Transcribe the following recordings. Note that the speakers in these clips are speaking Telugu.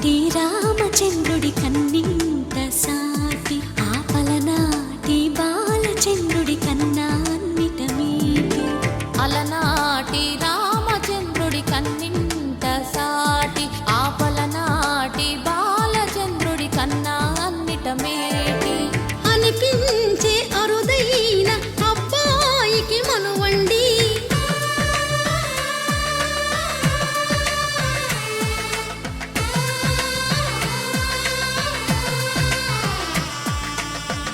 అలనాటి రామచంద్రుడి కన్నింత సాటి ఆపలనాటి బాలచంద్రుడి కన్నా అన్నిట మీటి అలనాటి రామచంద్రుడి కన్నింత సాటి ఆపలనాటి బాలచంద్రుడి కన్నా అన్నిట మేటి అనిపించే అరుదైన అబ్బాయికి మనువండి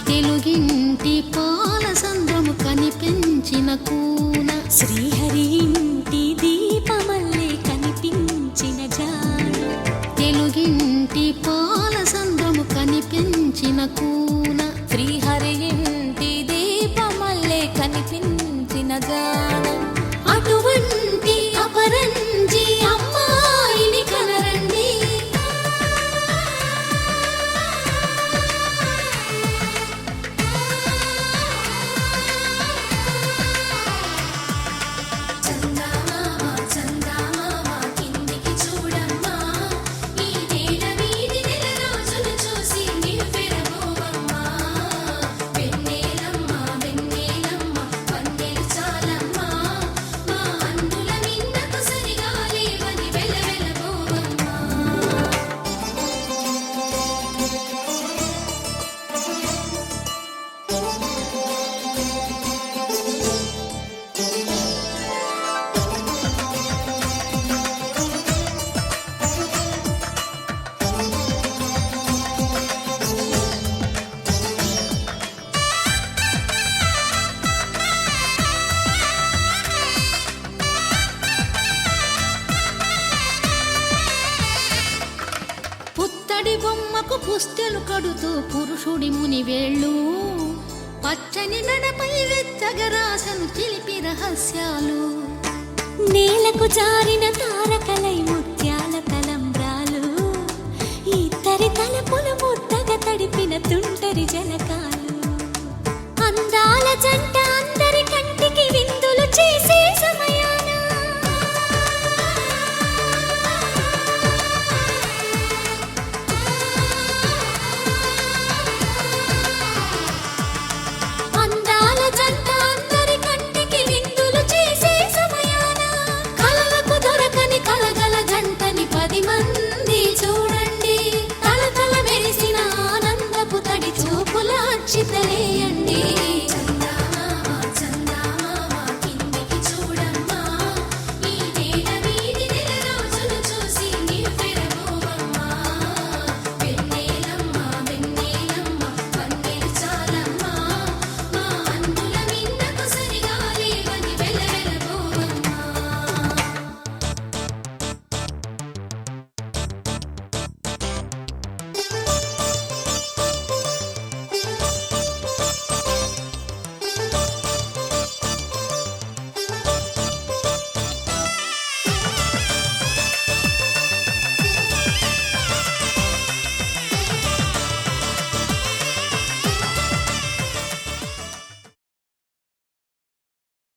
తెలుగింటి పాలసంద్రము కనిపించిన కూన శ్రీహరి ఇంటి దీపమల్లే కనిపించిన జాన తెలుగింటి పాలసంద్రము కనిపించిన కూన శ్రీహరి ఇంటి దీపమల్లే కనిపించిన జాన అటువంటి అపరంజి అమ్మాయిని కనరండి పుత్తడి బొమ్మకు పుస్తెలు కడుతూ పురుషుడి ముని వేళ్ళు పచ్చని నడపై వెచ్చగరాసను చిలిపి రహస్యాలు నేలకు జారిన తారకలై